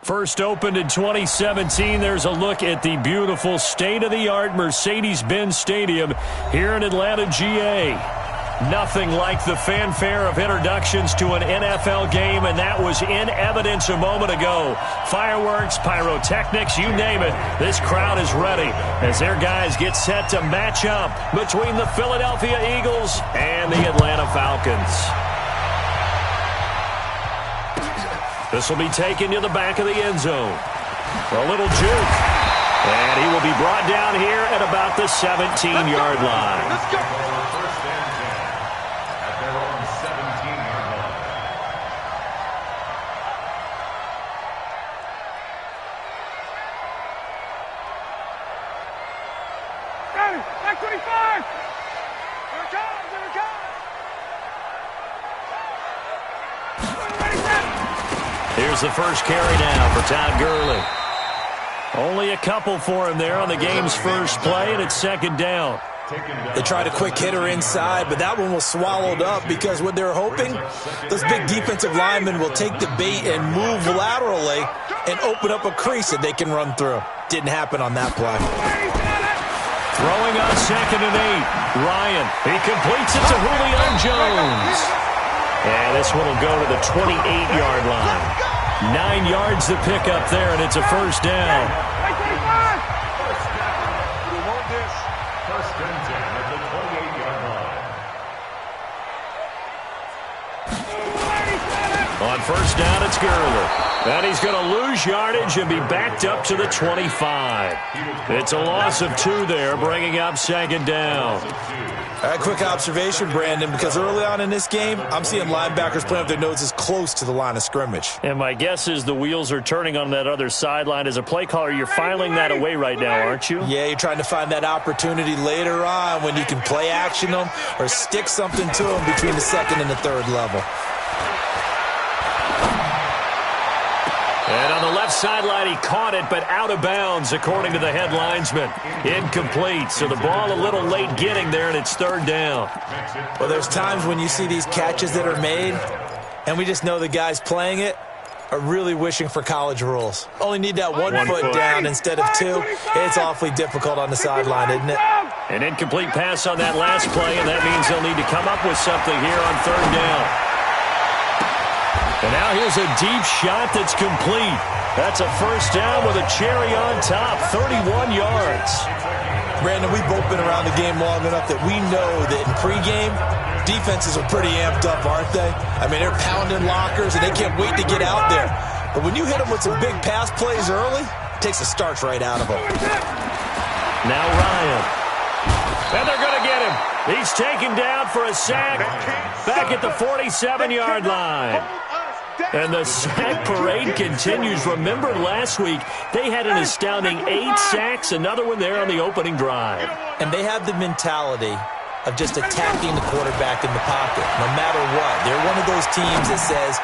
First opened in 2017, there's a look at the beautiful state-of-the-art Mercedes-Benz Stadium here in Atlanta, GA. Nothing like the fanfare of introductions to an NFL game, and that was in evidence a moment ago. Fireworks, pyrotechnics, you name it. This crowd is ready as their guys get set to match up between the Philadelphia Eagles and the Atlanta Falcons. This will be taken to the back of the end zone. A little juke. And he will be brought down here at about the 17-yard line. Let's go. First and 10 at their own 17-yard line. Ready, back 25. Here it comes, here it comes. Here's the first carry now for Todd Gurley. Only a couple for him there on the game's first play, and it's second down. They tried a quick hitter inside, but that one was swallowed up because what they're hoping, those big defensive linemen will take the bait and move laterally and open up a crease that they can run through. Didn't happen on that play. Throwing on 2nd and 8. Ryan, he completes it to Julio Jones. And this one will go to the 28-yard line. 9 yards to pick up there, and it's a first down. First and 10 at the 28-yard line. On first down, it's Gurley. And he's going to lose yardage and be backed up to the 25. It's a loss of 2 there, bringing up second down. All right, quick observation, Brandon, because early on in this game, I'm seeing linebackers playing with their noses close to the line of scrimmage. And my guess is the wheels are turning on that other sideline. As a play caller, you're filing that away right now, aren't you? Yeah, you're trying to find that opportunity later on when you can play action them or stick something to them between the second and the third level. And on the left sideline, he caught it, but out of bounds, according to the head linesman. Incomplete, so the ball a little late getting there, and it's third down. Well, there's times when you see these catches that are made, and we just know the guys playing it are really wishing for college rules. Only need that one foot down instead of 2. It's awfully difficult on the sideline, isn't it? An incomplete pass on that last play, and that means they'll need to come up with something here on third down. And now here's a deep shot that's complete. That's a first down with a cherry on top, 31 yards. Brandon, we've both been around the game long enough that we know that in pregame, defenses are pretty amped up, aren't they? I mean, they're pounding lockers, and they can't wait to get out there. But when you hit them with some big pass plays early, it takes the starch right out of them. Now Ryan. And they're going to get him. He's taken down for a sack back at the 47-yard line. And the sack parade continues. Remember last week, they had an astounding 8 sacks, another one there on the opening drive. And they have the mentality of just attacking the quarterback in the pocket, no matter what. They're one of those teams that says,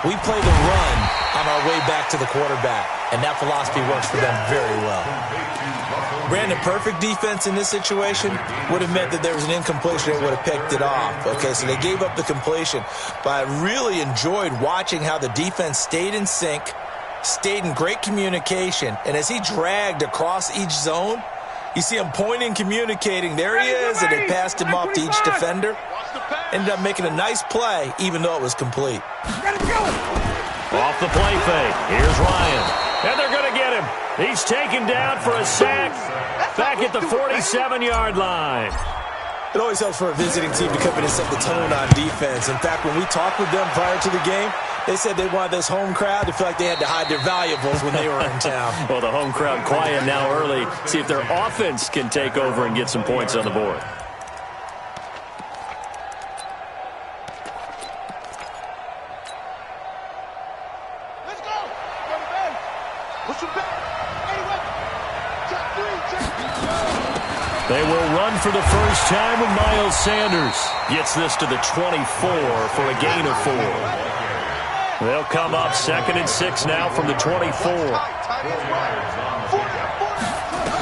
we play the run on our way back to the quarterback. And that philosophy works for them very well. Brandon, perfect defense in this situation would have meant that there was an incompletion. They would have picked it off. Okay, so they gave up the completion. But I really enjoyed watching how the defense stayed in sync, stayed in great communication. And as he dragged across each zone, you see him pointing, communicating. There he is, and they passed him off to each defender. Ended up making a nice play, even though it was complete. Off the play fake. Here's Ryan. And they're going to get him. He's taken down for a sack back at the 47-yard line. It always helps for a visiting team to come in and set the tone on defense. In fact, when we talked with them prior to the game, they said they wanted this home crowd to feel like they had to hide their valuables when they were in town. Well, the home crowd quiet now early. See if their offense can take over and get some points on the board. They will run for the first time with Miles Sanders. Gets this to the 24 for a gain of 4. They'll come up 2nd and 6 now from the 24.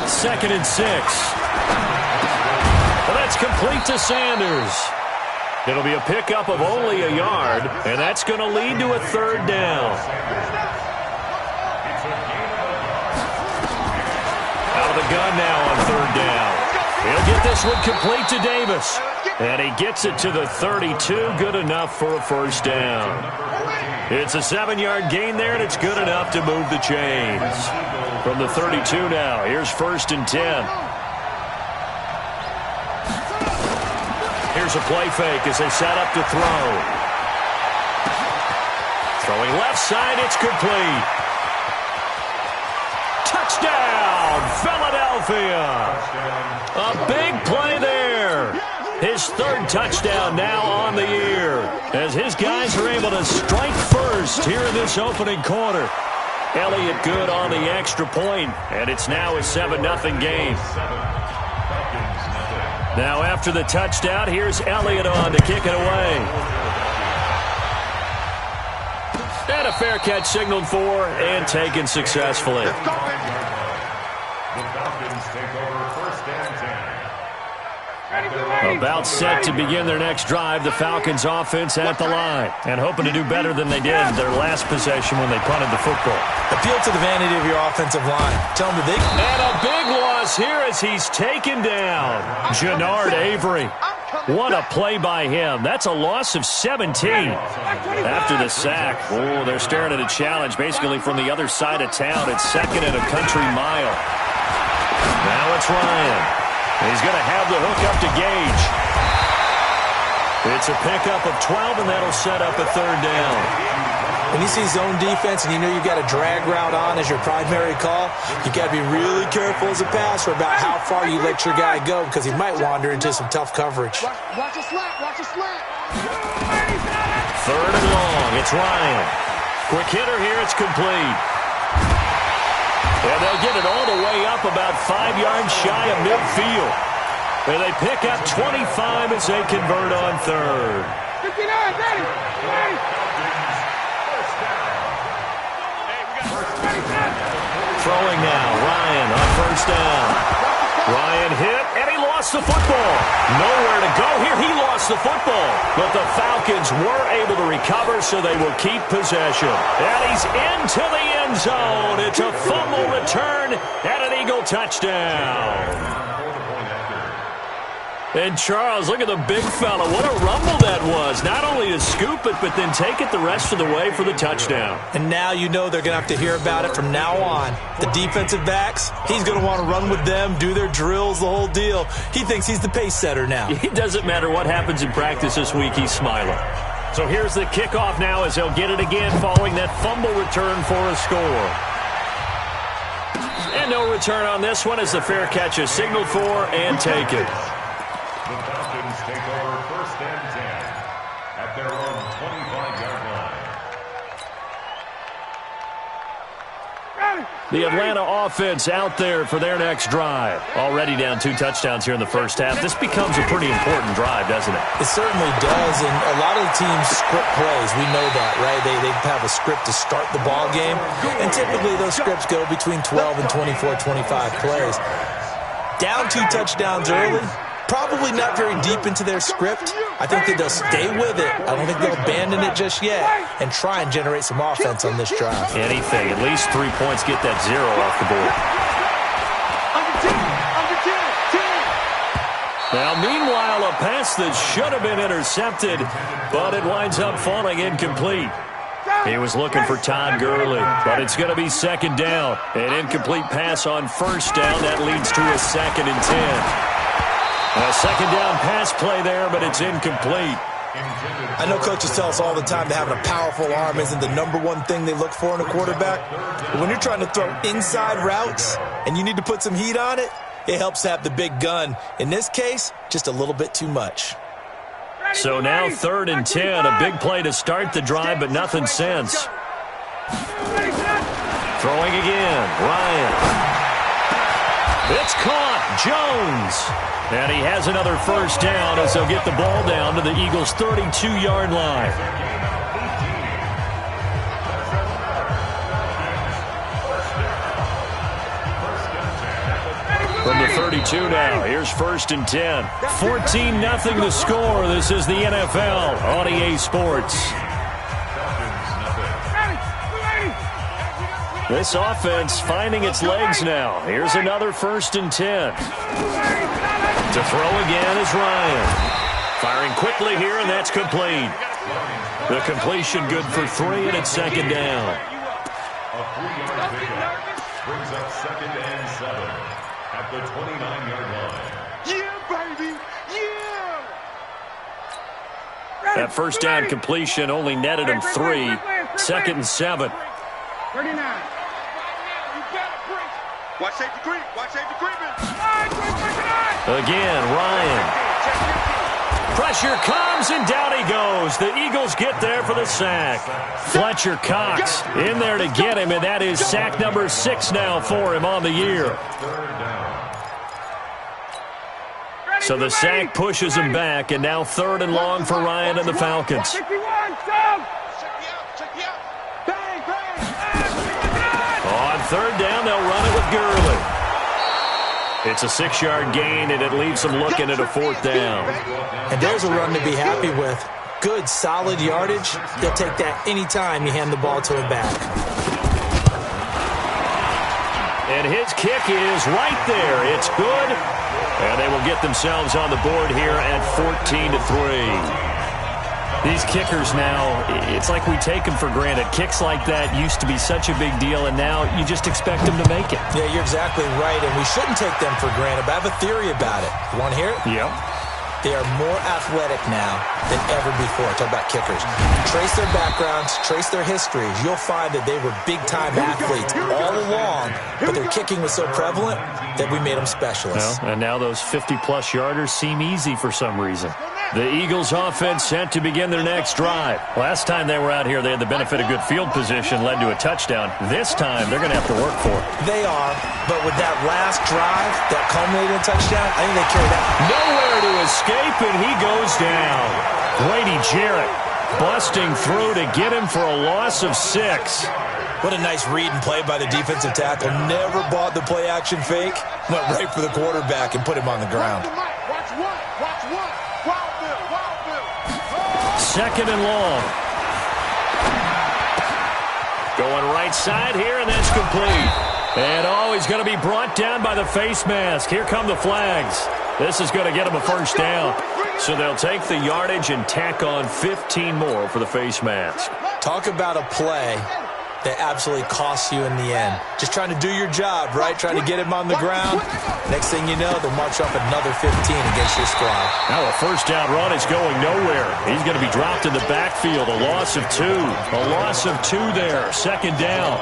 2nd and 6. Well, that's complete to Sanders. It'll be a pickup of only a yard, and that's going to lead to a third down. Out of the gun now on third down. He'll get this one complete to Davis. And he gets it to the 32. Good enough for a first down. It's a 7-yard gain there, and it's good enough to move the chains. From the 32 now, here's 1st and 10. Here's a play fake as they set up to throw. Throwing left side, it's complete. Touchdown, Philadelphia. A big play there. His 3rd touchdown now on the year as his guys are able to strike first here in this opening quarter. Elliott good on the extra point, and it's now a 7-0 game. Now after the touchdown, here's Elliott on to kick it away. And a fair catch signaled for and taken successfully. The Falcons take over 1st and 10. About set to begin their next drive, the Falcons offense at the line and hoping to do better than they did their last possession when they punted the football. Appeal to the vanity of your offensive line. Tell them that they... And a big loss here as he's taken down. Jernard Avery. What a play by him. That's a loss of 17 after the sack. Oh, they're staring at a challenge basically from the other side of town. It's 2nd and a country mile. Now it's Ryan. He's going to have the hook up to Gage. It's a pickup of 12, and that'll set up a 3rd down. When you see zone defense and you know you've got a drag route on as your primary call, you got to be really careful as a passer about how far you let your guy go because he might wander into some tough coverage. Watch a slant. Watch a slant. 3rd and long. It's Ryan. Quick hitter here. It's complete. And they'll get it all the way up about 5 yards shy of midfield. And they pick up 25 as they convert on 3rd. 59, ready. Throwing now, Ryan on 1st down. Ryan hit, and he lost the football. Nowhere to go here. He lost the football. But the Falcons were able to recover, so they will keep possession. And he's into the end zone. It's a fumble return and an Eagle touchdown. And Charles, look at the big fella. What a rumble that was. Not only to scoop it, but then take it the rest of the way for the touchdown. And now you know they're going to have to hear about it from now on. The defensive backs, he's going to want to run with them, do their drills, the whole deal. He thinks he's the pace setter now. It doesn't matter what happens in practice this week, he's smiling. So here's the kickoff now as they'll get it again following that fumble return for a score. And no return on this one as the fair catch is signaled for and taken. The Falcons take over 1st and 10 at their own 25-yard line. The Atlanta offense out there for their next drive. Already down 2 touchdowns here in the first half. This becomes a pretty important drive, doesn't it? It certainly does, and a lot of the teams script plays. We know that, right? They have a script to start the ball game, and typically those scripts go between 12 and 24, 25 plays. Down 2 touchdowns early. Probably not very deep into their script. I think that they'll stay with it. I don't think they'll abandon it just yet and try and generate some offense on this drive. Anything. At least 3 points. Get that 0 off the board. Now, meanwhile, a pass that should have been intercepted, but it winds up falling incomplete. He was looking for Todd Gurley, but it's going to be 2nd down. An incomplete pass on 1st down. That leads to a 2nd and 10. A 2nd down pass play there, but it's incomplete. I know coaches tell us all the time that having a powerful arm isn't the #1 thing they look for in a quarterback. But when you're trying to throw inside routes and you need to put some heat on it, it helps to have the big gun. In this case, just a little bit too much. So now 3rd and 10, a big play to start the drive, but nothing since. Throwing again, Ryan. It's caught, Jones. And he has another 1st down as they'll get the ball down to the Eagles' 32-yard line. From the 32 now, here's 1st and 10. 14-0 the score. This is the NFL on EA Sports. This offense finding its legs now. Here's another 1st and 10. To throw again is Ryan. Firing quickly here, and that's complete. The completion good for 3, and it's 2nd down. A 3-yard pickup brings up 2nd and 7 at the 29-yard line. Yeah, baby. Yeah. That first down completion only netted him 3. 2nd and 7. 39. Watch safety creep. Watch safety creeping. Again, Ryan. Pressure comes, and down he goes. The Eagles get there for the sack. Fletcher Cox in there to get him, and that is sack number 6 now for him on the year. So the sack pushes him back, and now 3rd and long for Ryan and the Falcons. On 3rd down, they'll run it with Gurley. It's a 6-yard gain, and it leaves them looking at a 4th down. And there's a run to be happy with. Good, solid yardage. They'll take that anytime you hand the ball to him back. And his kick is right there. It's good. And they will get themselves on the board here at 14-3. These kickers now, it's like we take them for granted. Kicks like that used to be such a big deal, and now you just expect them to make it. Yeah, you're exactly right, and we shouldn't take them for granted, but I have a theory about it. You want to hear it? Yep. They are more athletic now than ever before. Talk about kickers. Trace their backgrounds, trace their histories. You'll find that they were big-time athletes all along, but their kicking was so prevalent that we made them specialists. Well, and now those 50-plus yarders seem easy for some reason. The Eagles offense set to begin their next drive. Last time they were out here, they had the benefit of good field position, led to a touchdown. This time, they're going to have to work for it. They are, but with that last drive, that culminated in a touchdown, I think they carried that. Nowhere to escape, and he goes down. Grady Jarrett busting through to get him for a loss of 6. What a nice read and play by the defensive tackle. Never bought the play-action fake. Went right for the quarterback and put him on the ground. Watch what? 2nd and long. Going right side here, and that's complete. And, he's going to be brought down by the face mask. Here come the flags. This is going to get him a 1st down. So they'll take the yardage and tack on 15 more for the face mask. Talk about a play that absolutely costs you in the end. Just trying to do your job, right? Trying to get him on the ground. Next thing you know, they'll march off another 15 against your squad. Now a 1st down run is going nowhere. He's going to be dropped in the backfield. A loss of 2. A loss of 2 there. 2nd down.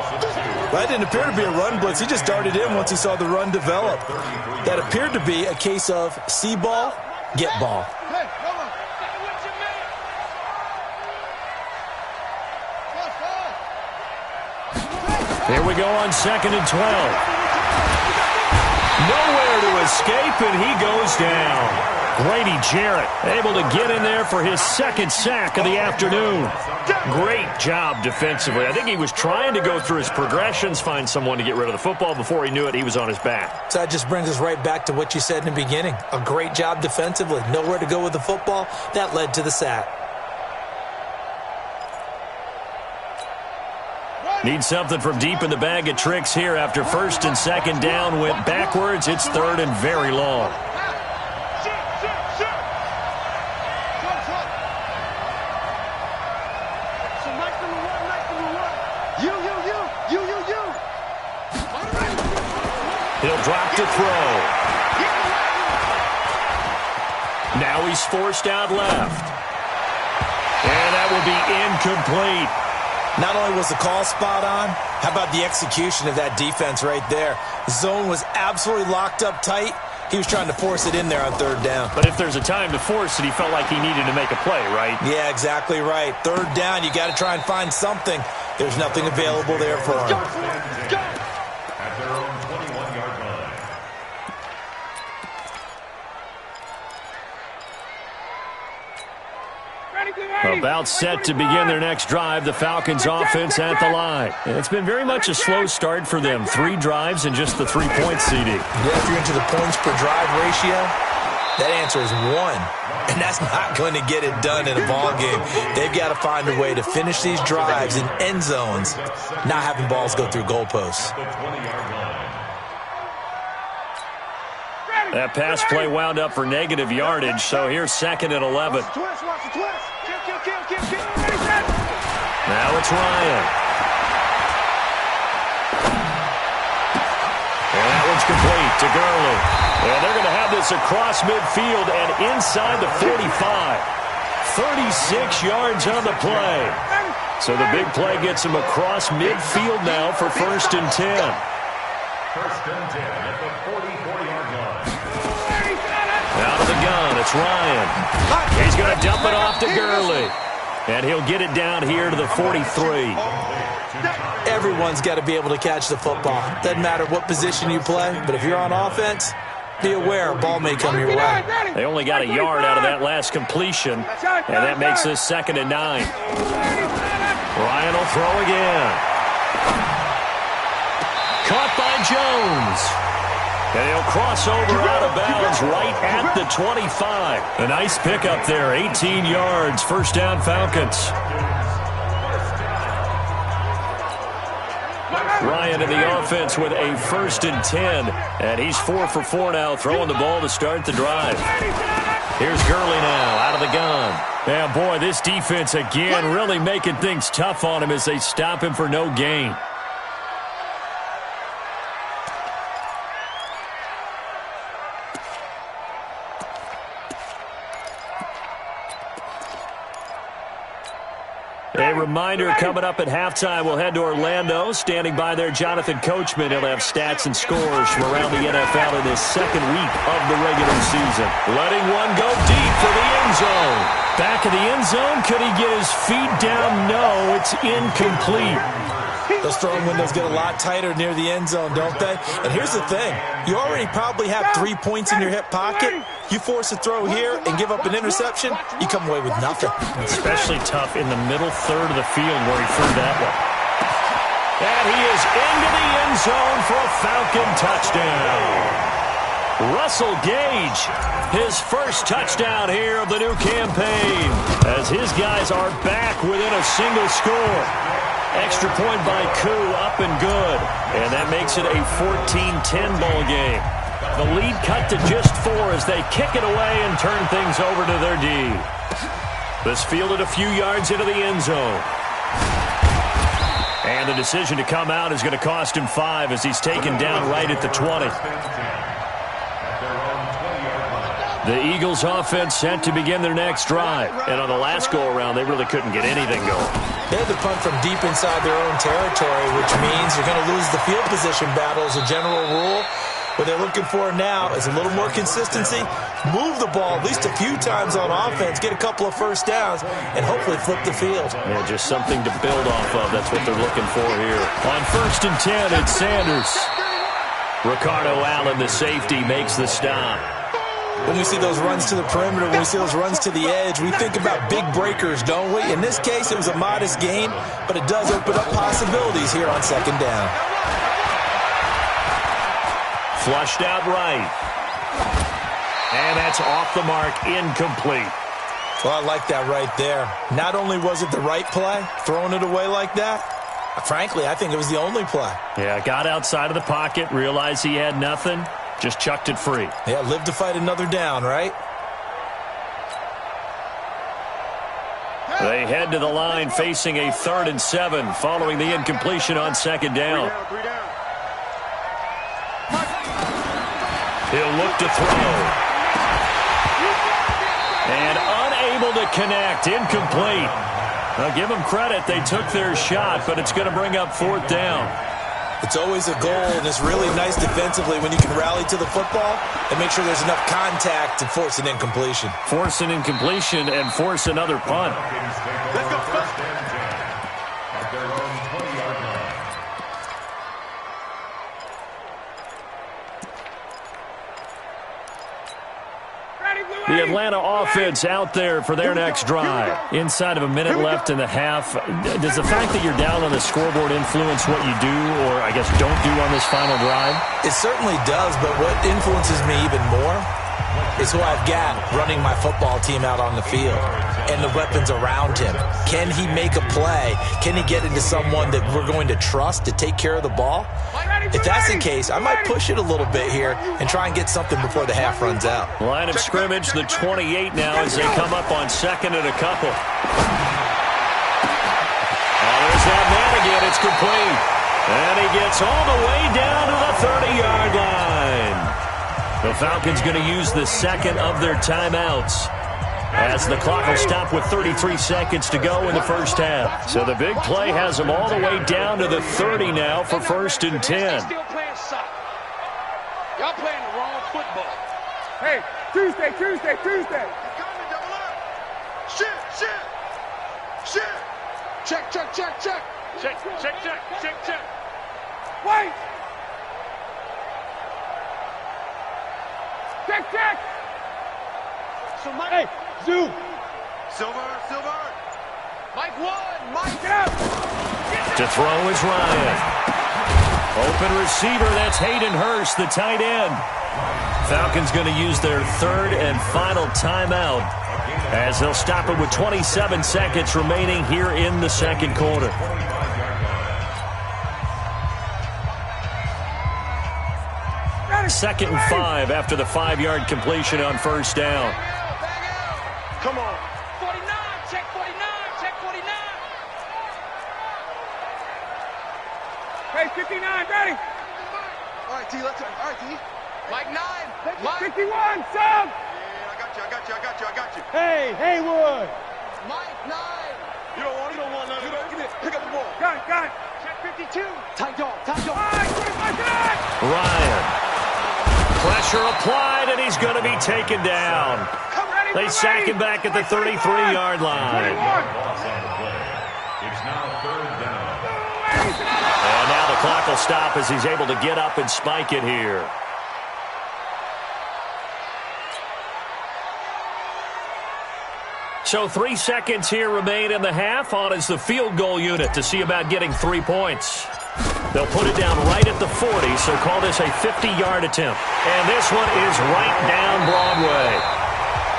That didn't appear to be a run blitz. He just darted in once he saw the run develop. That appeared to be a case of see ball, get ball. Here we go on 2nd and 12. Nowhere to escape, and he goes down. Grady Jarrett able to get in there for his 2nd sack of the afternoon. Great job defensively. I think he was trying to go through his progressions, find someone to get rid of the football. Before he knew it, he was on his back. So that just brings us right back to what you said in the beginning. A great job defensively. Nowhere to go with the football. That led to the sack. Need something from deep in the bag of tricks here after 1st and 2nd down went backwards. It's 3rd and very long. He'll drop to throw. Now he's forced out left. And that will be incomplete. Not only was the call spot on, how about the execution of that defense right there? Zone was absolutely locked up tight. He was trying to force it in there on 3rd down. But if there's a time to force it, he felt like he needed to make a play, right? Yeah, exactly right. 3rd down, you got to try and find something. There's nothing available there for him. At their own 21-yard line. About set to begin their next drive, the Falcons offense at the line. It's been very much a slow start for them. 3 drives and just the 3 points, CD. Yeah, if you're into the points per drive ratio, That answer is 1. And that's not going to get it done in a ball game. They've got to find a way to finish these drives in end zones, not having balls go through goalposts. That pass play wound up for negative yardage, so here's 2nd and 11. Now it's Ryan. And that one's complete to Gurley. And they're going to have this across midfield and inside the 45. 36 yards on the play. So the big play gets him across midfield now for 1st and 10. 1st and 10 at the 44-yard line. Out of the gun, it's Ryan. He's going to dump it off to Gurley. And he'll get it down here to the 43. Everyone's got to be able to catch the football. Doesn't matter what position you play, but if you're on offense, be aware a ball may come your way. They only got a yard out of that last completion, and that makes this 2nd and 9. Ryan will throw again. Caught by Jones. And he'll cross over out of bounds right at the 25. A nice pickup there, 18 yards, 1st down Falcons. Ryan in the offense with a 1st and 10. And he's 4 for 4 now, throwing the ball to start the drive. Here's Gurley now, out of the gun. Yeah, boy, this defense again really making things tough on him as they stop him for no gain. A reminder, coming up at halftime, we'll head to Orlando. Standing by there, Jonathan Coachman. He'll have stats and scores from around the NFL in this 2nd week of the regular season. Letting one go deep for the end zone. Back of the end zone. Could he get his feet down? No, it's incomplete. Those throwing windows get a lot tighter near the end zone, don't they? And here's the thing. You already probably have 3 points in your hip pocket. You force a throw here and give up an interception, you come away with nothing. Especially tough in the middle third of the field where he threw that one. And he is into the end zone for a Falcon touchdown. Russell Gage, his 1st touchdown here of the new campaign, as his guys are back within a single score. Extra point by Koo, up and good. And that makes it a 14-10 ball game. The lead cut to just 4 as they kick it away and turn things over to their D. This fielded a few yards into the end zone. And the decision to come out is going to cost him 5 as he's taken down right at the 20. The Eagles offense set to begin their next drive. And on the last go-around, they really couldn't get anything going. They had to punt from deep inside their own territory, which means you're going to lose the field position battle as a general rule. What they're looking for now is a little more consistency, move the ball at least a few times on offense, get a couple of 1st downs, and hopefully flip the field. Yeah, just something to build off of. That's what they're looking for here. On 1st and 10, it's Sanders. Ricardo Allen, the safety, makes the stop. When we see those runs to the perimeter, when we see those runs to the edge, we think about big breakers, don't we? In this case, it was a modest gain, but it does open up possibilities here on 2nd down. Flushed out right. And that's off the mark, incomplete. Well, I like that right there. Not only was it the right play, throwing it away like that, frankly, I think it was the only play. Yeah, got outside of the pocket, realized he had nothing, just chucked it free. Yeah, live to fight another down, right? They head to the line facing a 3rd and 7 following the incompletion on 2nd down. He'll look to throw. And unable to connect, incomplete. Now give them credit, they took their shot, but it's going to bring up 4th down. It's always a goal, and it's really nice defensively when you can rally to the football and make sure there's enough contact to force an incompletion. Force an incompletion and force another punt. Let's go. 1st and 10 at their own 20-yard line. The Atlanta offense out there for their next drive. Inside of a minute left in the half. Does the fact that you're down on the scoreboard influence what you do, or I guess don't do on this final drive? It certainly does, but what influences me even more is who I've got running my football team out on the field and the weapons around him. Can he make a play? Can he get into someone that we're going to trust to take care of the ball? If that's the case, I might push it a little bit here and try and get something before the half runs out. Line of scrimmage, the 28 now as they come up on second and a couple. There's that man again. It's complete. And he gets all the way down to the 30-yard line. The Falcons going to use the second of their timeouts as the clock will stop with 33 seconds to go in the first half. So the big play has them all the way down to the 30 now for 1st and 10. Still playing soccer. Y'all playing the wrong football. Hey, Tuesday. Shit. Check. Wait. Check. So Mike, hey, Zoo. Silver. Mike 1, Mike out. To throw is Ryan. Open receiver, that's Hayden Hurst, the tight end. Falcons going to use their third and final timeout as they'll stop it with 27 seconds remaining here in the second quarter. Second and 5 after the 5-yard completion on first down. Come on. 49, check 49. Hey, 59, ready. All right, T, let's go. All right, T. Mike 9. Mike. 51, sub. Yeah, I got you. Hey, Haywood. Mike 9. You don't want none. You don't get it. Pick up the ball. Got it. Check 52. Tight dog. 25, Ryan. Pressure applied, and he's going to be taken down. They sack him back at the 33-yard line. It's now 3rd down. And now the clock will stop as he's able to get up and spike it here. So 3 seconds here remain in the half. On is the field goal unit to see about getting 3 points. They'll put it down right at the 40, so call this a 50-yard attempt. And this one is right down Broadway.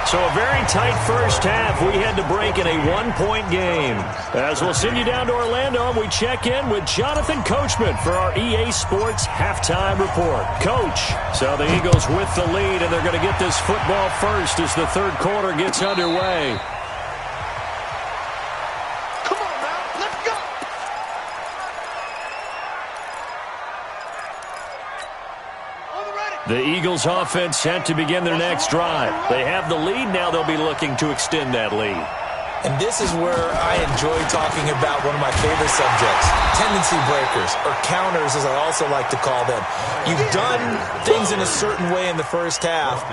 So a very tight first half. We had to break in a 1-point game. As we'll send you down to Orlando, and we check in with Jonathan Coachman for our EA Sports Halftime Report. Coach, so the Eagles with the lead, and they're going to get this football first as the third quarter gets underway. The Eagles offense set to begin their next drive. They have the lead. Now they'll be looking to extend that lead. And this is where I enjoy talking about one of my favorite subjects, tendency breakers, or counters as I also like to call them. You've done things in a certain way in the first half,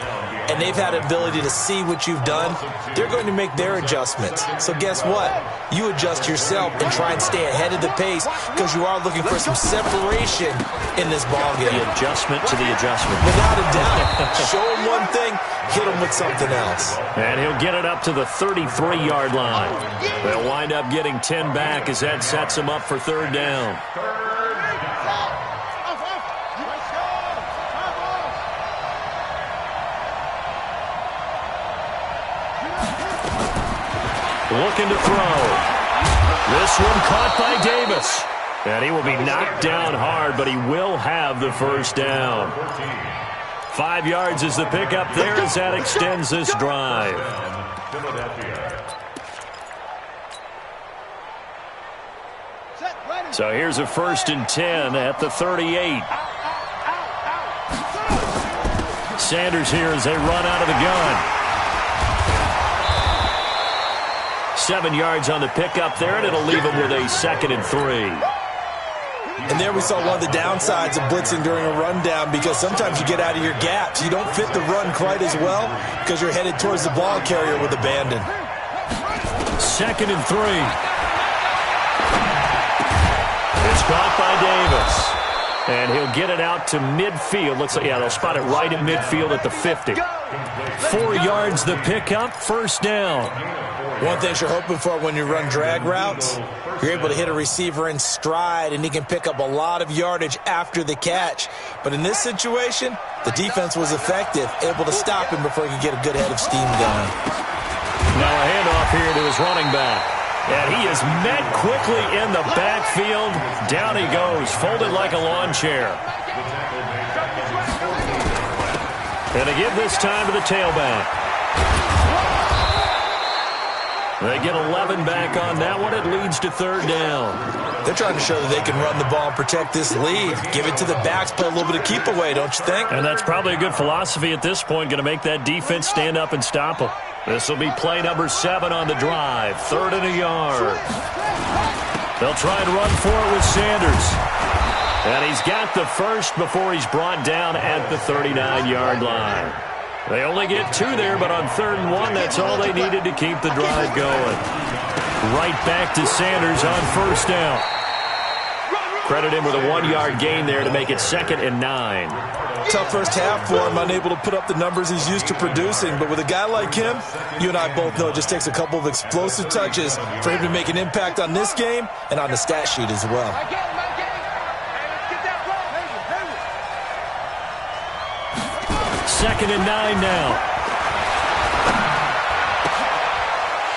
and they've had an ability to see what you've done. They're going to make their adjustments. So guess what? You adjust yourself and try and stay ahead of the pace because you are looking for some separation in this ballgame. The adjustment to the adjustment. Without a doubt. Show them one thing, hit them with something else. And he'll get it up to the 33-yard line. They'll wind up getting 10 back as that sets them up for third down. Looking to throw. This one caught by Davis. And he will be knocked down hard, but he will have the first down. 5 yards is the pickup there as that extends this drive. So here's a 1st and 10 at the 38. Sanders here as they run out of the gun. 7 yards on the pickup there, and it'll leave them with a 2nd and 3. And there we saw one of the downsides of blitzing during a rundown because sometimes you get out of your gaps. You don't fit the run quite as well because you're headed towards the ball carrier with abandon. 2nd and 3. It's caught by Davis. And he'll get it out to midfield. Looks like, yeah, they'll spot it right in midfield at the 50. 4 yards the pickup, first down. One thing you're hoping for when you run drag routes, you're able to hit a receiver in stride, and he can pick up a lot of yardage after the catch. But in this situation, the defense was effective, able to stop him before he could get a good head of steam going. Now a handoff here to his running back. And he is met quickly in the backfield. Down he goes, folded like a lawn chair. And they give this time to the tailback. They get 11 back on that one. It leads to third down. They're trying to show that they can run the ball and protect this lead. Give it to the backs, play a little bit of keep away, don't you think? And that's probably a good philosophy at this point, going to make that defense stand up and stop them. This will be play number 7 on the drive. 3rd and a yard. They'll try and run for it with Sanders. And he's got the first before he's brought down at the 39-yard line. They only get 2 there, but on 3rd and 1, that's all they needed to keep the drive going. Right back to Sanders on 1st down. Credit him with a 1-yard gain there to make it 2nd and 9. Tough first half for him, unable to put up the numbers he's used to producing. But with a guy like him, you and I both know it just takes a couple of explosive touches for him to make an impact on this game and on the stat sheet as well. 2nd and 9 now.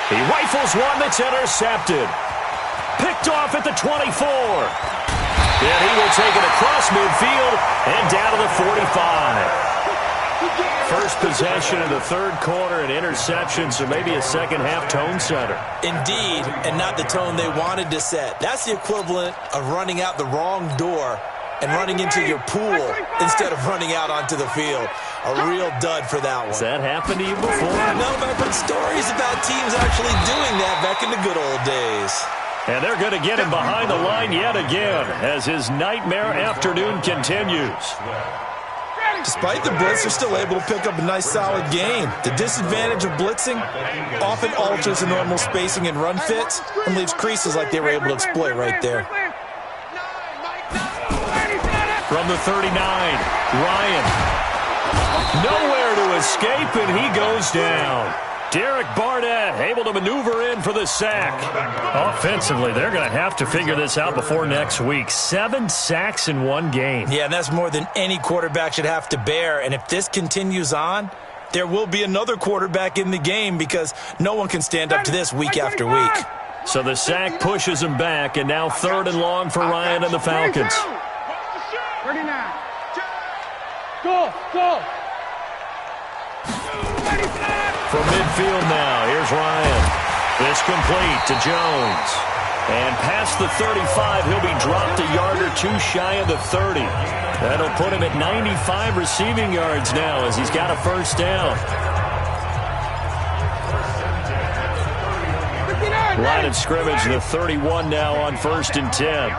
He rifles one that's intercepted. Picked off at the 24. And he will take it across midfield and down to the 45. First possession of the 3rd quarter, an interception, so maybe a second-half tone setter. Indeed, and not the tone they wanted to set. That's the equivalent of running out the wrong door and running into your pool instead of running out onto the field. A real dud for that one. Has that happened to you before? No, but I've heard stories about teams actually doing that back in the good old days. And they're going to get him behind the line yet again as his nightmare afternoon continues. Despite the blitz, they're still able to pick up a nice solid gain. The disadvantage of blitzing often alters the normal spacing and run fits and leaves creases like they were able to exploit right there. From the 39, Ryan. Nowhere to escape, and he goes down. Derek Barnett able to maneuver in for the sack. Offensively, they're going to have to figure this out before next week. 7 sacks in one game. Yeah, and that's more than any quarterback should have to bear. And if this continues on, there will be another quarterback in the game because no one can stand up to this week after week. So the sack pushes him back, and now 3rd and long for Ryan and the Falcons. 39. Go. From midfield now, here's Ryan. This complete to Jones. And past the 35, he'll be dropped a yard or 2 shy of the 30. That'll put him at 95 receiving yards now as he's got a first down. Line of scrimmage, the 31 now on 1st and 10.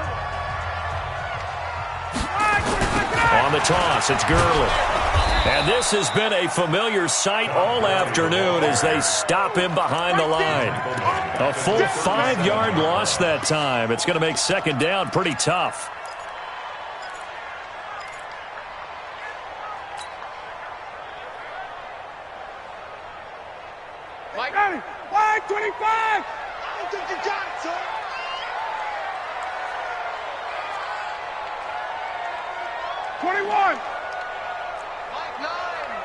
On the toss, it's Gurley. And this has been a familiar sight all afternoon as they stop him behind the line. A full 5-yard loss that time. It's going to make 2nd down pretty tough. Mike, 25. I don't think you got it, sir.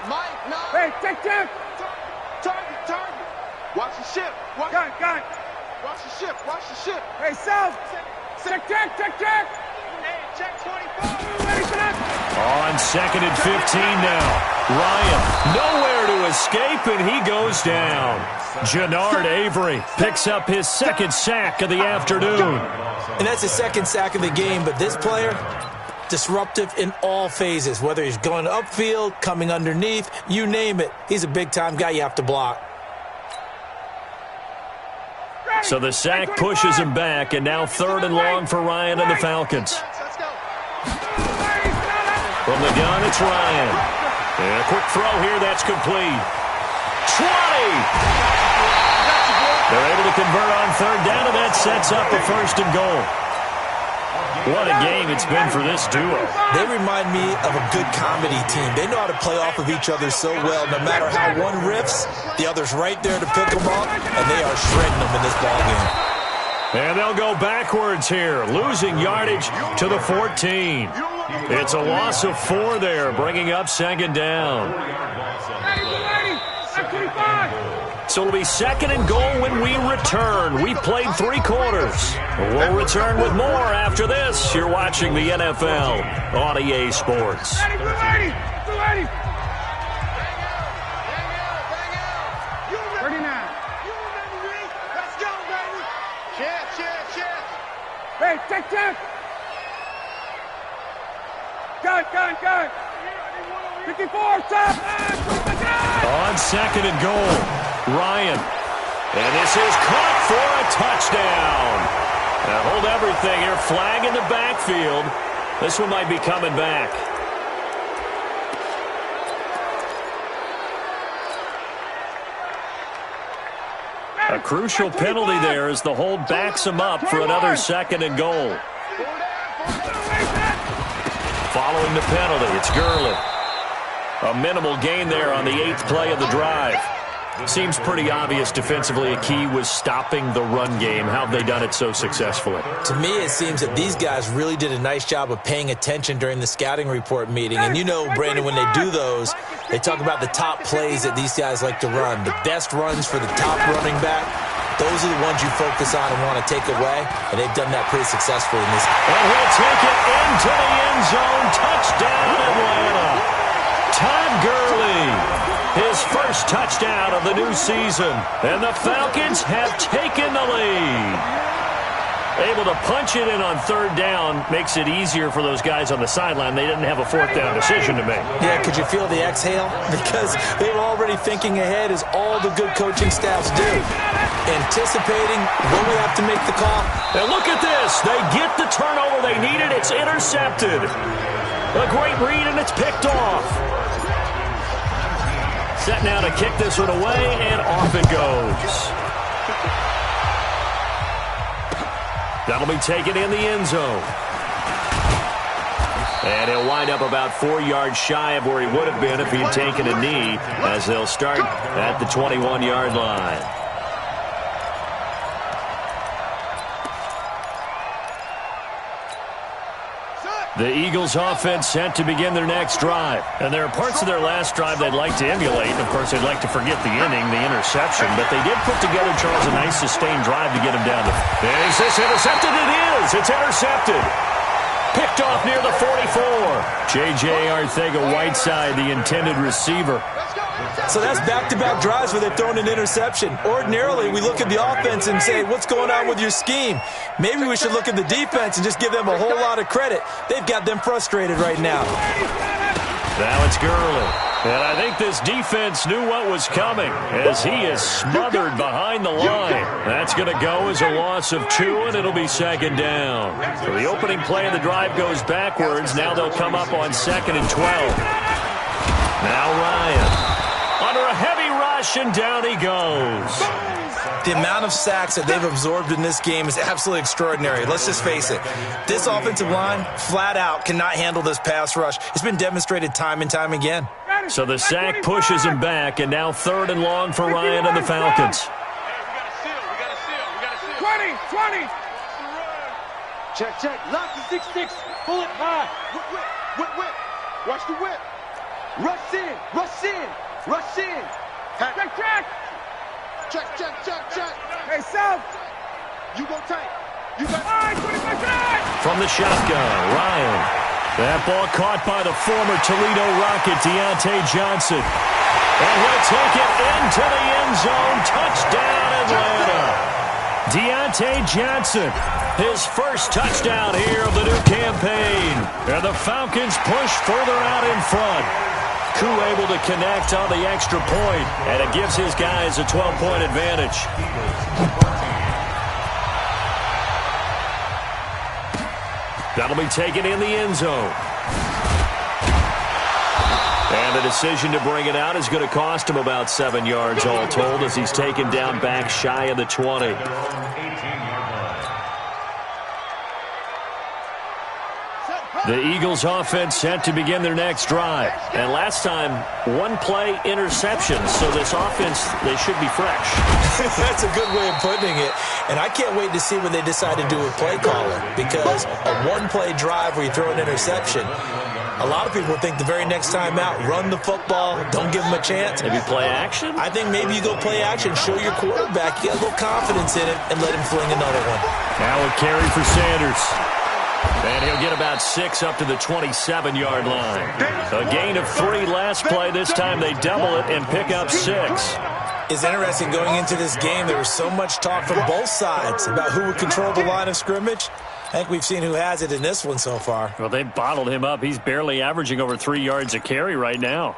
Mike 9. Hey, take that. Target. Watch the ship. Got it. Watch the ship. Hey, South. Check. Hey, check 24. On 2nd and 15 now. Ryan, nowhere to escape, and he goes down. Jennard Avery picks up his 2nd sack of the afternoon. And that's his 2nd sack of the game, but this player, disruptive in all phases, whether he's going upfield, coming underneath, you name it. He's a big-time guy you have to block. So the sack pushes him back, and now 3rd and long for Ryan and the Falcons. From the gun, it's Ryan. And a quick throw here, that's complete. 20! They're able to convert on 3rd down, and that sets up a 1st and goal. What a game it's been for this duo. They remind me of a good comedy team. They know how to play off of each other so well. No matter how one riffs, the other's right there to pick them up, and they are shredding them in this ballgame. And they'll go backwards here, losing yardage to the 14. It's a loss of 4 there, bringing up second down. So it'll be second and goal when we return. We've played 3 quarters. We'll return with more after this. You're watching the NFL on EA Sports. Hey, check. Gun. 54, stop. On second and goal, Ryan. And this is caught for a touchdown. Now hold everything here. Flag in the backfield. This one might be coming back. A crucial penalty there as the hold backs him up for another second and goal. Following the penalty, it's Gurley. A minimal gain there on the 8th play of the drive. Seems pretty obvious defensively a key was stopping the run game. How have they done it so successfully? To me, it seems that these guys really did a nice job of paying attention during the scouting report meeting. And you know, Brandon, when they do those, they talk about the top plays that these guys like to run. The best runs for the top running back, those are the ones you focus on and want to take away. And they've done that pretty successfully in this. And he'll take it into the end zone. Touchdown, Atlanta. Todd Gurley, his first touchdown of the new season. And the Falcons have taken the lead. Able to punch it in on third down makes it easier for those guys on the sideline. They didn't have a fourth down decision to make. Yeah, could you feel the exhale? Because they were already thinking ahead, as all the good coaching staffs do. Anticipating when we have to make the call. And look at this. They get the turnover they needed. It's intercepted. A great read, and it's picked off. Set now to kick this one away, and off it goes. That'll be taken in the end zone. And he'll wind up about 4 yards shy of where he would have been if he'd taken a knee, as they'll start at the 21-yard line. The Eagles offense set to begin their next drive. And there are parts of their last drive they'd like to emulate. Of course, they'd like to forget the inning, the interception. But they did put together, Charles, a nice sustained drive to get him down to... Is this intercepted? It is! It's intercepted! Picked off near the 44. J.J. Arcega-Whiteside, the intended receiver. So that's back-to-back drives where they've thrown an interception. Ordinarily, we look at the offense and say, what's going on with your scheme? Maybe we should look at the defense and just give them a whole lot of credit. They've got them frustrated right now. Now it's Gurley. And I think this defense knew what was coming as he is smothered behind the line. That's going to go as a loss of 2, and it'll be second down. So the opening play of the drive goes backwards. Now they'll come up on 2nd and 12. Now Ryan. Under a heavy rush, and down he goes. The amount of sacks that they've absorbed in this game is absolutely extraordinary. Let's just face it. This offensive line, flat out, cannot handle this pass rush. It's been demonstrated time and time again. So the sack pushes him back, and now 3rd and long for Ryan and the Falcons. 20. Check. Lock the 6-6. Pull it high. Whip. Watch the whip. Rush in. Check. Hey, South. You go tight. You got 25. From the shotgun, Ryan. That ball caught by the former Toledo Rocket, Deontay Johnson. And he'll take it into the end zone. Touchdown, Atlanta. Deontay Johnson, his first touchdown here of the new campaign. And the Falcons push further out in front. Koo able to connect on the extra point, and it gives his guys a 12-point advantage. That'll be taken in the end zone. And the decision to bring it out is going to cost him about 7 yards all told, as he's taken down back shy of the 20. The Eagles offense set to begin their next drive. And last time, one play interception. So this offense, they should be fresh. That's a good way of putting it. And I can't wait to see what they decide to do with play calling. Because a one-play drive where you throw an interception, a lot of people think the very next time out, run the football, don't give them a chance. Maybe play action? I think maybe you go play action, show your quarterback, you get a little confidence in him, and let him fling another one. Now a carry for Sanders. And he'll get about 6 up to the 27-yard line. A gain of 3 last play. This time they double it and pick up 6. It's interesting going into this game. There was so much talk from both sides about who would control the line of scrimmage. I think we've seen who has it in this one so far. Well, they bottled him up. He's barely averaging over 3 yards a carry right now.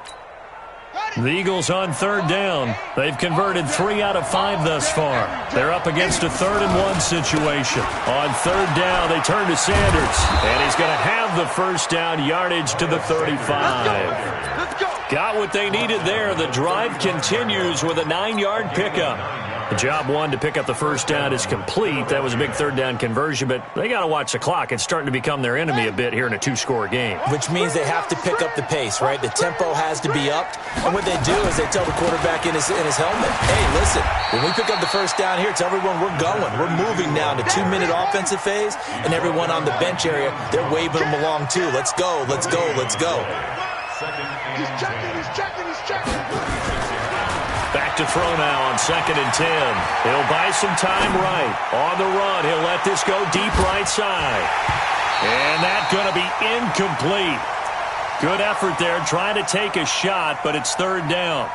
The Eagles on 3rd down. They've converted 3 out of 5 thus far. They're up against a 3rd-and-1 situation. On 3rd down, they turn to Sanders. And he's going to have the first down, yardage to the 35. Let's go. Got what they needed there. The drive continues with a 9-yard pickup. The job one to pick up the first down is complete. That was a big 3rd down conversion, but they got to watch the clock. It's starting to become their enemy a bit here in a 2-score game. Which means they have to pick up the pace, right? The tempo has to be upped. And what they do is they tell the quarterback in his helmet, hey, listen, when we pick up the first down here, tell everyone we're going. We're moving now to 2-minute offensive phase, and everyone on the bench area, they're waving them along too. Let's go, let's go, let's go. He's checking. Back to throw now on 2nd and 10. He'll buy some time right. On the run, he'll let this go deep right side. And that's going to be incomplete. Good effort there, trying to take a shot, but it's 3rd down.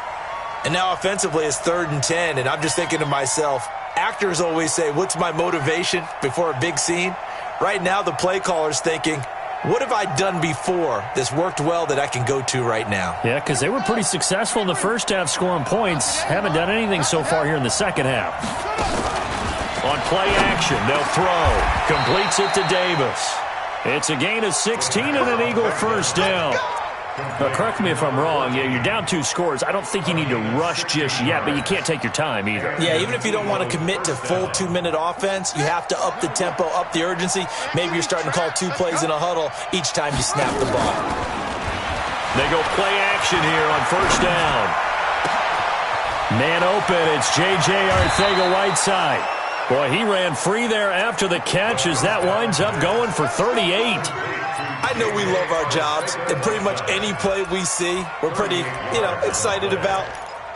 And now offensively it's 3rd and 10, and I'm just thinking to myself, actors always say, what's my motivation before a big scene? Right now the play caller's thinking, what have I done before that's worked well that I can go to right now? Yeah, because they were pretty successful in the first half scoring points. Haven't done anything so far here in the second half. On play action, they'll throw. Completes it to Davis. It's a gain of 16 and an Eagle first down. Now, correct me if I'm wrong. Yeah, you're down 2 scores. I don't think you need to rush just yet, but you can't take your time either. Yeah, even if you don't want to commit to full 2-minute offense, you have to up the tempo, up the urgency. Maybe you're starting to call 2 plays in a huddle each time you snap the ball. They go play action here on first down. Man open, it's J.J. Arcega-Whiteside. Boy, he ran free there after the catch as that winds up going for 38. I know we love our jobs, and pretty much any play we see, we're pretty, excited about.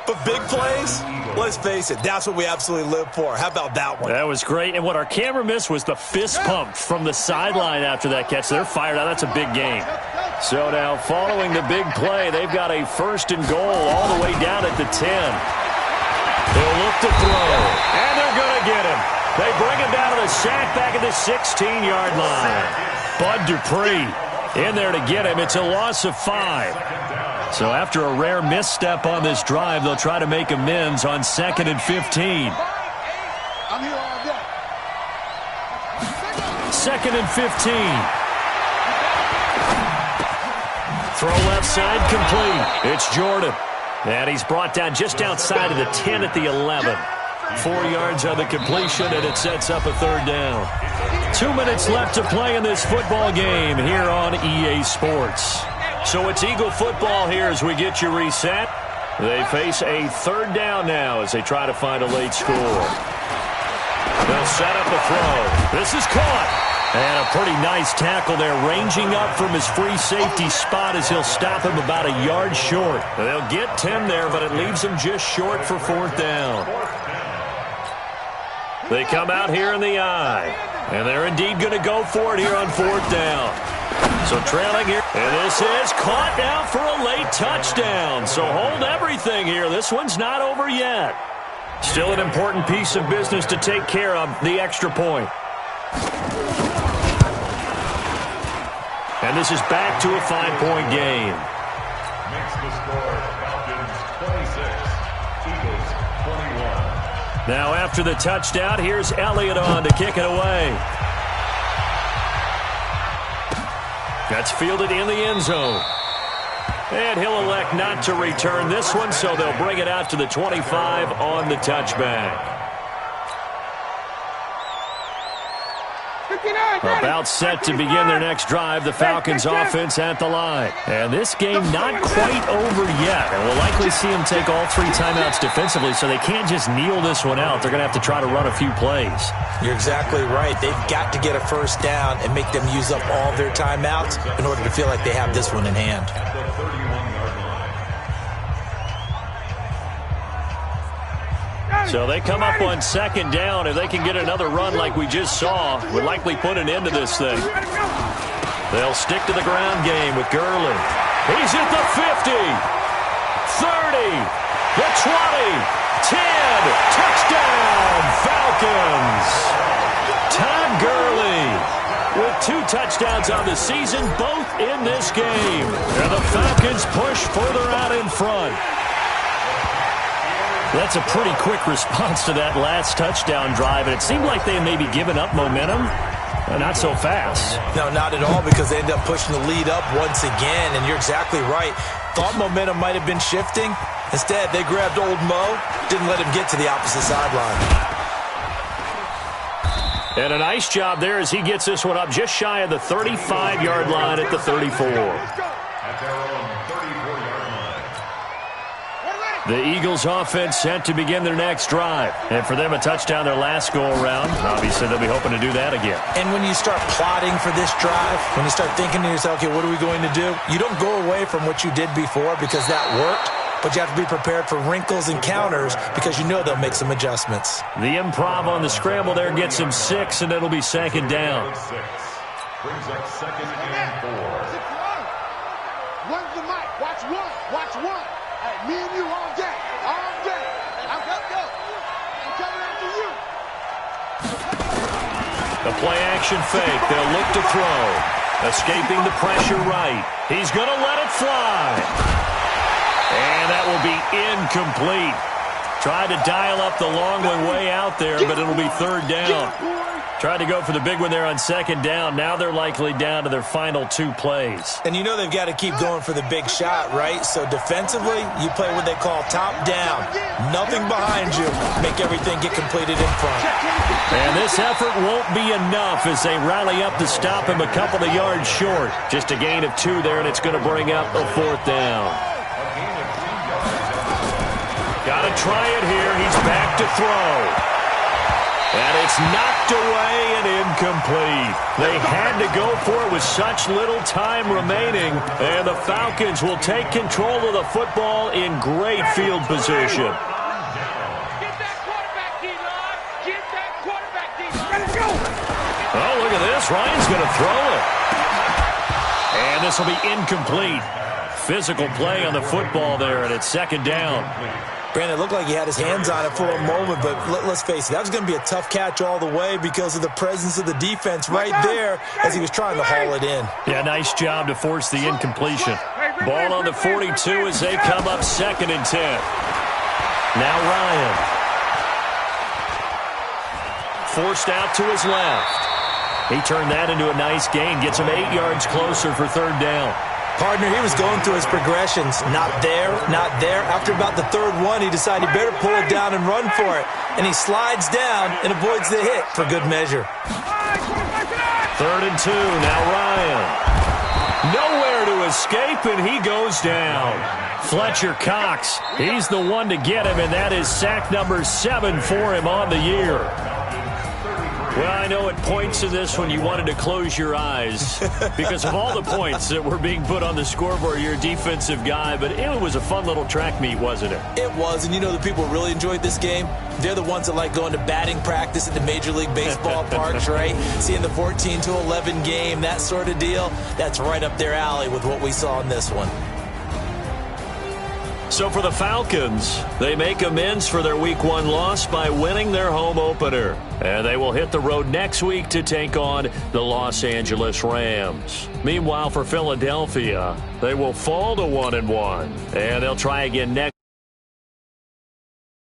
But big plays, let's face it, that's what we absolutely live for. How about that one? That was great, and what our camera missed was the fist pump from the sideline after that catch. They're fired out. That's a big game. So now, following the big play, they've got a 1st and goal all the way down at the 10. They'll look to throw, and they're going to get him. They bring him down to the sack back at the 16-yard line. Bud Dupree in there to get him. It's a loss of 5. So after a rare misstep on this drive, they'll try to make amends on 2nd and 15. 2nd and 15. Throw left side complete. It's Jordan. And he's brought down just outside of the 10 at the 11. 4 yards on the completion, and it sets up a 3rd down. 2 minutes left to play in this football game here on EA Sports. So it's Eagle football here as we get you reset. They face a 3rd down now as they try to find a late score. They'll set up a throw. This is caught. And a pretty nice tackle there, ranging up from his free safety spot as he'll stop him about a yard short. They'll get 10 there, but it leaves him just short for 4th down. They come out here in the eye, and they're indeed going to go for it here on 4th down. So trailing here, and this is caught now for a late touchdown. So hold everything here. This one's not over yet. Still an important piece of business to take care of, the extra point. And this is back to a 5-point game. Makes the score Falcons 26, Eagles 21. Now after the touchdown, here's Elliott on to kick it away. That's fielded in the end zone. And he'll elect not to return this one, so they'll bring it out to the 25 on the touchback. About set to begin their next drive, the Falcons offense at the line. And this game not quite over yet. And we'll likely see them take all 3 timeouts defensively, so they can't just kneel this one out. They're going to have to try to run a few plays. You're exactly right. They've got to get a first down and make them use up all their timeouts in order to feel like they have this one in hand. So they come up on second down. If they can get another run like we just saw, would likely put an end to this thing. They'll stick to the ground game with Gurley. He's at the 50, 30, the 20, 10. Touchdown, Falcons. Todd Gurley with 2 touchdowns on the season, both in this game. And the Falcons push further out in front. That's a pretty quick response to that last touchdown drive, and it seemed like they had maybe given up momentum. Not so fast. No, not at all, because they ended up pushing the lead up once again, and you're exactly right. Thought momentum might have been shifting. Instead, they grabbed old Mo, didn't let him get to the opposite sideline. And a nice job there as he gets this one up just shy of the 35-yard line at the 34. At their own 34-yard line. The Eagles offense set to begin their next drive. And for them, a touchdown their last go-around. Obviously, they'll be hoping to do that again. And when you start plotting for this drive, when you start thinking to yourself, okay, what are we going to do? You don't go away from what you did before because that worked, but you have to be prepared for wrinkles and counters because you know they'll make some adjustments. The improv on the scramble there gets him 6, and it'll be second down. Brings up second and 4. One's the mic. Watch one. Watch one. Hey, me and you all day. All day. I'm coming after you. The play-action fake. They'll look to throw. Escaping the pressure right. He's going to let it fly. And that will be incomplete. Tried to dial up the long one way out there, but it'll be third down. Tried to go for the big one there on second down. Now they're likely down to their final 2 plays. And you know they've got to keep going for the big shot, right? So defensively, you play what they call top down. Nothing behind you. Make everything get completed in front. And this effort won't be enough as they rally up to stop him a couple of yards short. Just a gain of 2 there, and it's going to bring up a 4th down. Got to try it here. He's back to throw. And it's knocked away and incomplete. They had to go for it with such little time remaining. And the Falcons will take control of the football in great field position. Get that quarterback, D-line. Get that quarterback, D-line. Let's go. Oh, look at this. Ryan's going to throw it. And this will be incomplete. Physical play on the football there, and it's second down. Brandon, it looked like he had his hands on it for a moment, but let's face it, that was going to be a tough catch all the way because of the presence of the defense right there as he was trying to haul it in. Yeah, nice job to force the incompletion. Ball on the 42 as they come up second and 10. Now Ryan. Forced out to his left. He turned that into a nice gain, gets him 8 yards closer for third down. Partner, he was going through his progressions. Not there, not there. After about the third one, he decided he better pull it down and run for it. And he slides down and avoids the hit for good measure. Third and 2, now Ryan. Nowhere to escape, and he goes down. Fletcher Cox, he's the one to get him, and that is sack number 7 for him on the year. Well, I know at points in this one you wanted to close your eyes because of all the points that were being put on the scoreboard. You're a defensive guy, but it was a fun little track meet, wasn't it? It was, and you know the people who really enjoyed this game? They're the ones that like going to batting practice at the Major League Baseball parks, right? Seeing the 14-11 game, that sort of deal. That's right up their alley with what we saw in this one. So for the Falcons, they make amends for their Week 1 loss by winning their home opener. And they will hit the road next week to take on the Los Angeles Rams. Meanwhile, for Philadelphia, they will fall to 1-1. And they'll try again next